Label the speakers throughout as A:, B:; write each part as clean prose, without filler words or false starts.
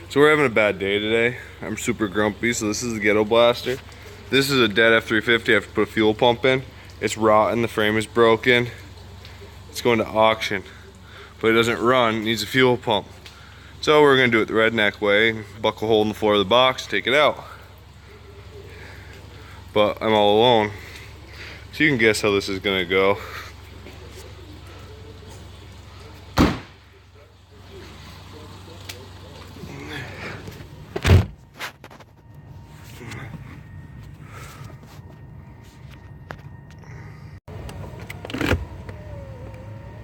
A: So we're having a bad day today. I'm super grumpy, so this is the ghetto blaster. This is a dead F350. I have to put a fuel pump in. It's rotten, the frame is broken. It's going to auction, but it doesn't run, it needs a fuel pump. So we're gonna do it the redneck way, buckle a hole in the floor of the box, take it out. But I'm all alone. So you can guess how this is gonna go.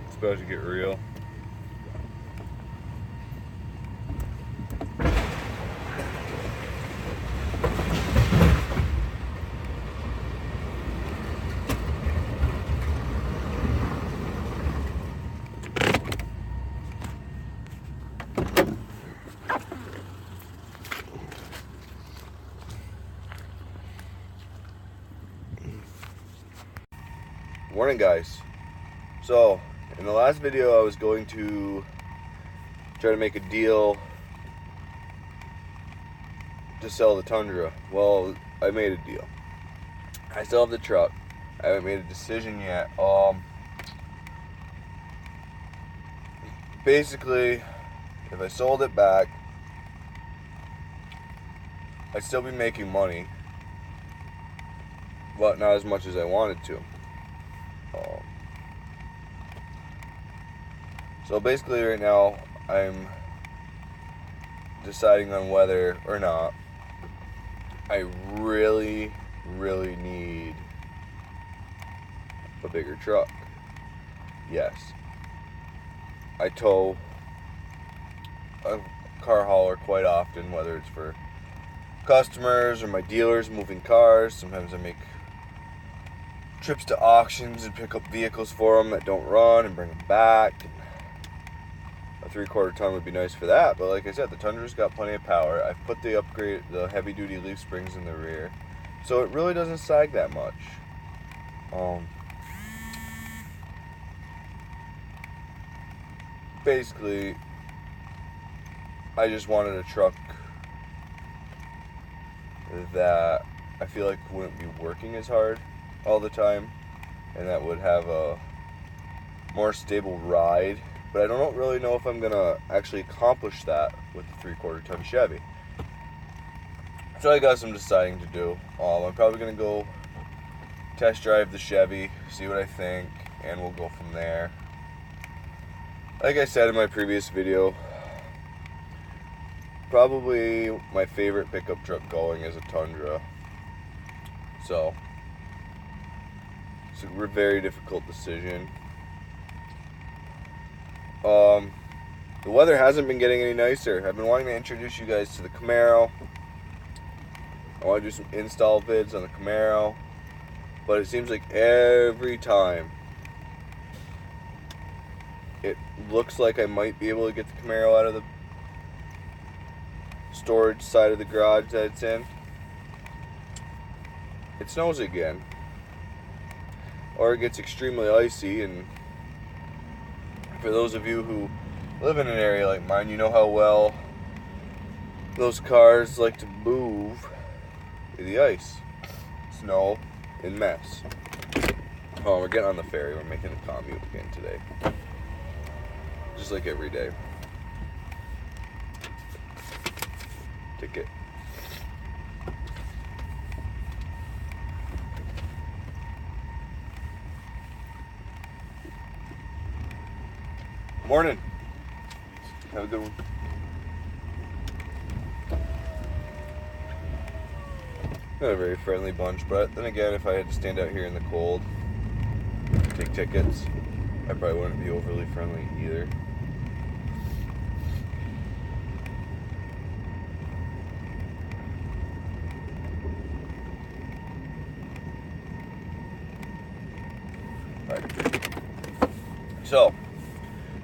A: It's about to get real. Morning, guys. So in the last video I was going to try to make a deal to sell the Tundra. Well, I made a deal. I still have the truck. I haven't made a decision yet. Basically, if I sold it back, I'd still be making money, but not as much as I wanted to. So basically right now I'm deciding on whether or not I really need a bigger truck. Yes. I tow a car hauler quite often, whether it's for customers or my dealers moving cars. Sometimes I make trips to auctions and pick up vehicles for them that don't run and bring them back. A 3/4 ton would be nice for that, but like I said, the Tundra's got plenty of power. I've put the heavy duty leaf springs in the rear, so it really doesn't sag that much. Basically, I just wanted a truck that I feel like wouldn't be working as hard all the time, and that would have a more stable ride. But I don't really know if I'm gonna actually accomplish that with the 3/4 ton Chevy. So I got some deciding to do. I'm probably gonna go test drive the Chevy, see what I think, and we'll go from there. Like I said in my previous video, probably my favorite pickup truck going is a Tundra. So it's a very difficult decision. The weather hasn't been getting any nicer. I've been wanting to introduce you guys to the Camaro. I want to do some install vids on the Camaro, but it seems like every time it looks like I might be able to get the Camaro out of the storage side of the garage that it's in, it snows again, or it gets extremely icy. And for those of you who live in an area like mine, you know how well those cars like to move in the ice, snow, and mess. Oh, we're getting on the ferry. We're making the commute again today, just like every day. Ticket. Morning. Have a good one. Not a very friendly bunch, but then again, if I had to stand out here in the cold, take tickets, I probably wouldn't be overly friendly either. Alright. So,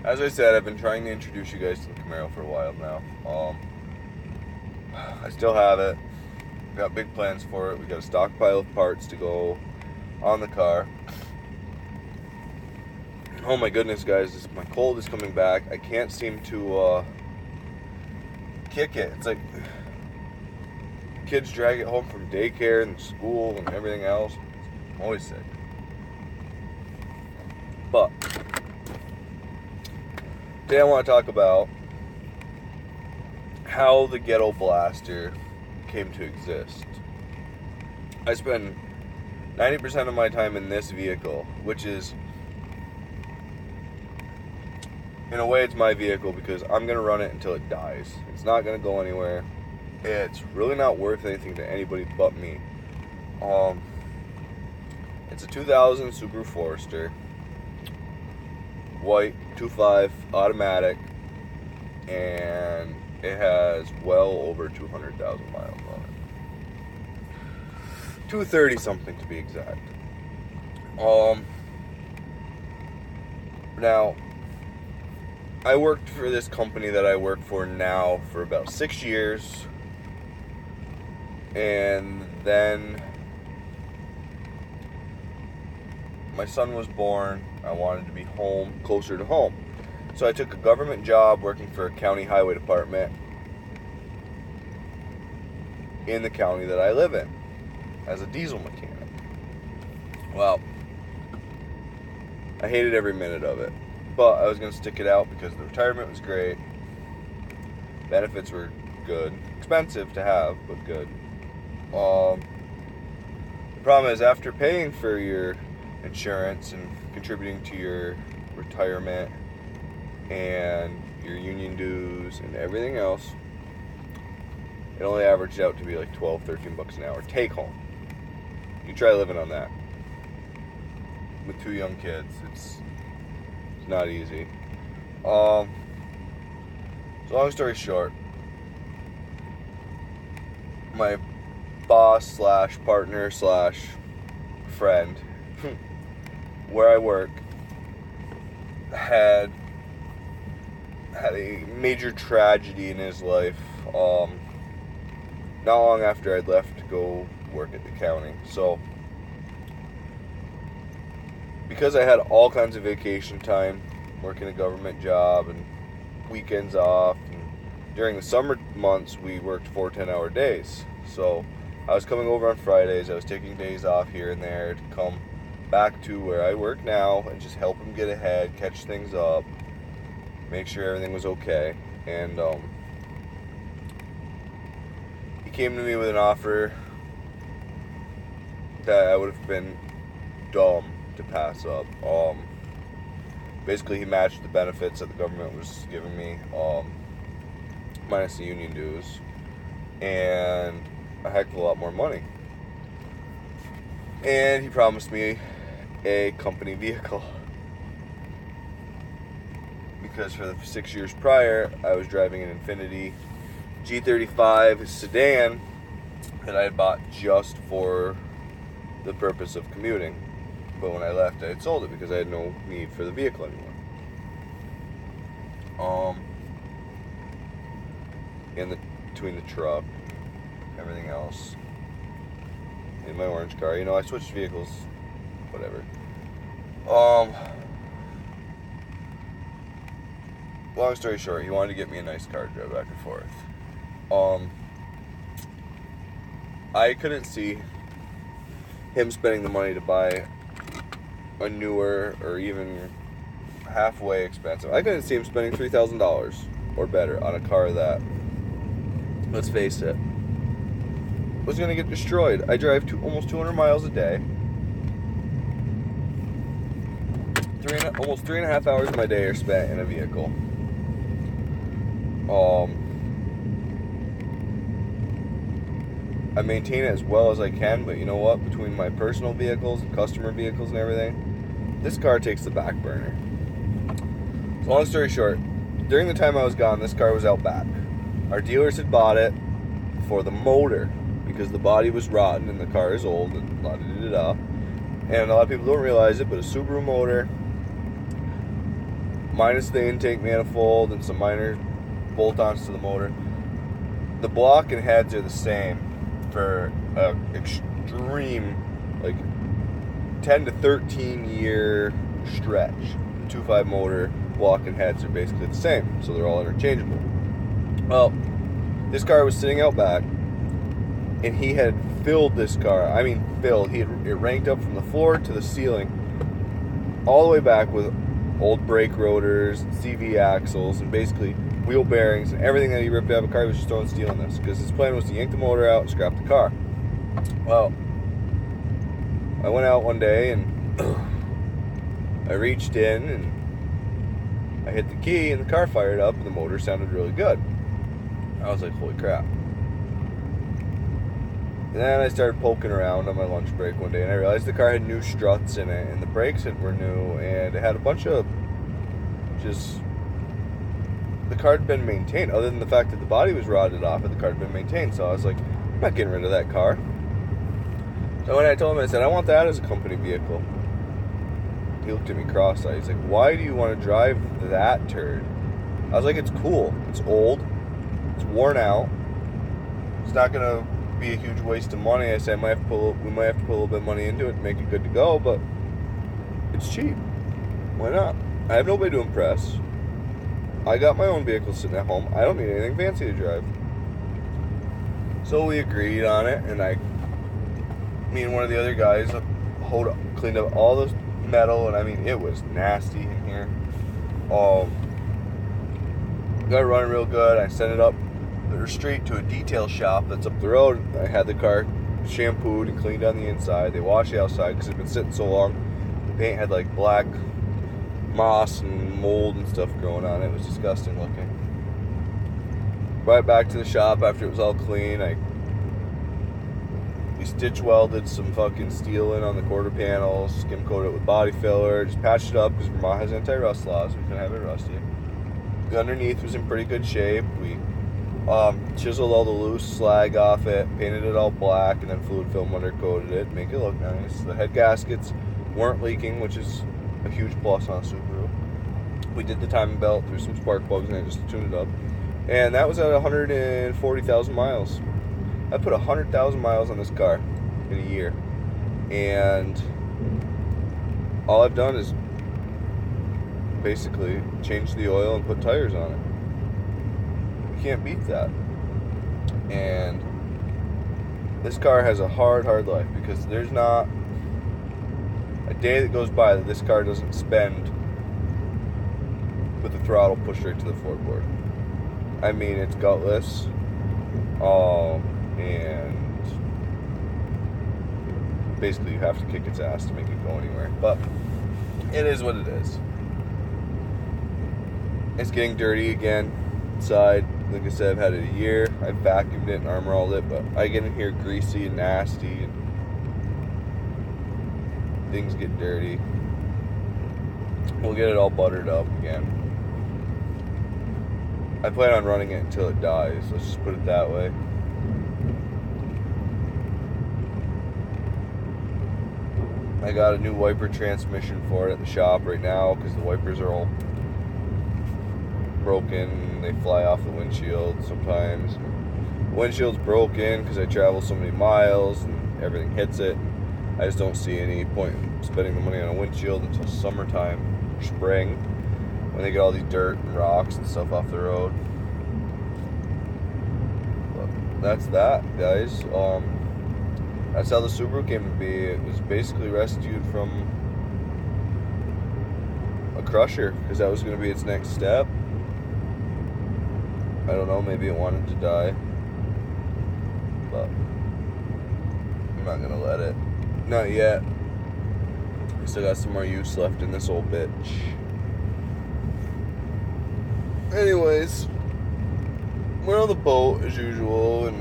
A: as I said, I've been trying to introduce you guys to the Camaro for a while now. I still have it. Got big plans for it. We got a stockpile of parts to go on the car. Oh my goodness, guys, my cold is coming back. I can't seem to kick it. It's like kids drag it home from daycare and school and everything else. I'm always sick. But today I want to talk about how the Ghetto Blaster came to exist. I spend 90% of my time in this vehicle, which is, in a way, it's my vehicle because I'm going to run it until it dies. It's not going to go anywhere. It's really not worth anything to anybody but me. It's a 2000 Subaru Forester, white, 2.5 automatic, and it has well over 200,000 miles on it. 230 something to be exact. Now, I worked for this company that I work for now for about 6 years, and then my son was born. I wanted to be home, closer to home. So I took a government job working for a county highway department in the county that I live in as a diesel mechanic. Well, I hated every minute of it, but I was going to stick it out because the retirement was great. Benefits were good. Expensive to have, but good. The problem is, after paying for your insurance and contributing to your retirement and your union dues and everything else, it only averaged out to be like $12-13 an hour take home. You try living on that with 2 young kids, it's not easy. So long story short, my boss slash partner slash friend where I work had a major tragedy in his life not long after I'd left to go work at the county. So because I had all kinds of vacation time, working a government job and weekends off, and during the summer months we worked 4 10-hour days. So I was coming over on Fridays, I was taking days off here and there to come back to where I work now and just help him get ahead, catch things up, make sure everything was okay. And he came to me with an offer that I would have been dumb to pass up. Basically, he matched the benefits that the government was giving me, minus the union dues, and a heck of a lot more money. And he promised me a company vehicle, because for the 6 years prior, I was driving an Infiniti G35 sedan that I had bought just for the purpose of commuting. But when I left, I had sold it because I had no need for the vehicle anymore. Between the truck, everything else, in my orange car, I switched vehicles, whatever. Long story short, he wanted to get me a nice car to drive back and forth. I couldn't see him spending the money to buy a newer or even halfway expensive. I couldn't see him spending $3,000 or better on a car that, let's face it, was going to get destroyed. I drive almost 200 miles a day. Almost 3.5 hours of my day are spent in a vehicle. I maintain it as well as I can, but you know what? Between my personal vehicles and customer vehicles and everything, this car takes the back burner. So long story short, during the time I was gone, this car was out back. Our dealers had bought it for the motor because the body was rotten and the car is old and la-da-da-da-da. And a lot of people don't realize it, but a Subaru motor, minus the intake manifold and some minor bolt-ons to the motor, the block and heads are the same for an extreme, 10 to 13 year stretch. The 2.5 motor block and heads are basically the same, so they're all interchangeable. Well, This car was sitting out back, and he had filled this car. I mean, filled. It ranked up from the floor to the ceiling, all the way back with old brake rotors, CV axles, and basically wheel bearings and everything that he ripped out of a car. He was just throwing steel in this because his plan was to yank the motor out and scrap the car. Well, I went out one day and I reached in and I hit the key and the car fired up and the motor sounded really good. I was like, holy crap. And then I started poking around on my lunch break one day and I realized the car had new struts in it and the brakes were new and it had a bunch of just... The car had been maintained, other than the fact that the body was rotted off, but the car had been maintained. So I was like, I'm not getting rid of that car. So when I told him, I said, I want that as a company vehicle. He looked at me cross-eyed. He's like, why do you want to drive that turd? I was like, it's cool. It's old. It's worn out. It's not going to be a huge waste of money. I said, we might have to put a little bit of money into it to make it good to go, but it's cheap. Why not? I have nobody to impress. I got my own vehicle sitting at home. I don't need anything fancy to drive. So we agreed on it, and me and one of the other guys cleaned up all this metal, and I mean, it was nasty in here. Got it running real good. I sent it up the street to a detail shop that's up the road. I had the car shampooed and cleaned on the inside. They washed the outside because it had been sitting so long. The paint had like black moss and mold and stuff growing on it. It was disgusting looking. Right back to the shop after it was all clean. We stitch welded some fucking steel in on the quarter panels, skim coated it with body filler, just patched it up because Vermont has anti-rust laws. We couldn't have it rusty. The underneath was in pretty good shape. We chiseled all the loose slag off it, painted it all black, and then fluid film undercoated it, make it look nice. The head gaskets weren't leaking, which is a huge plus on a Subaru. We did the timing belt, threw some spark plugs in it just to tune it up, and that was at 140,000 miles. I put 100,000 miles on this car in a year, and all I've done is basically change the oil and put tires on it. You can't beat that. And this car has a hard life because there's not a day that goes by that this car doesn't spend with the throttle pushed right to the floorboard. I mean, it's gutless, and basically you have to kick its ass to make it go anywhere. But it is what it is. It's getting dirty again inside. Like I said, I've had it a year. I've vacuumed it and armor all it, but I get in here greasy and nasty and things get dirty. We'll get it all buttered up again. I plan on running it until it dies. Let's just put it that way. I got a new wiper transmission for it at the shop right now because the wipers are all broken. They fly off the windshield sometimes. The windshield's broken because I travel so many miles and everything hits it. I just don't see any point in spending the money on a windshield until summertime or spring when they get all these dirt and rocks and stuff off the road. But that's that, guys. That's how the Subaru came to be. It was basically rescued from a crusher because that was going to be its next step. I don't know, maybe it wanted to die, but I'm not going to let it. Not yet. I still got some more use left in this old bitch. Anyways, we're on the boat as usual, and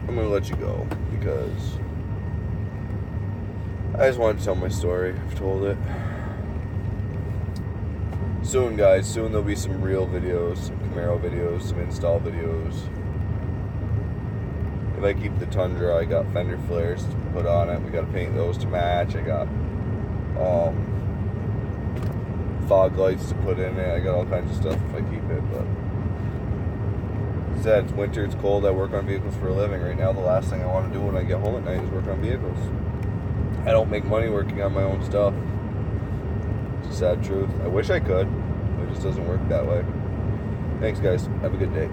A: I'm going to let you go because I just wanted to tell my story. I've told it. Soon, guys. Soon there'll be some real videos, some Camaro videos, some install videos. If I keep the Tundra, I got fender flares to put on it. We got to paint those to match. I got fog lights to put in it. I got all kinds of stuff if I keep it. But like I said, it's winter, it's cold. I work on vehicles for a living. Right now, the last thing I want to do when I get home at night is work on vehicles. I don't make money working on my own stuff. It's a sad truth. I wish I could, but it just doesn't work that way. Thanks, guys. Have a good day.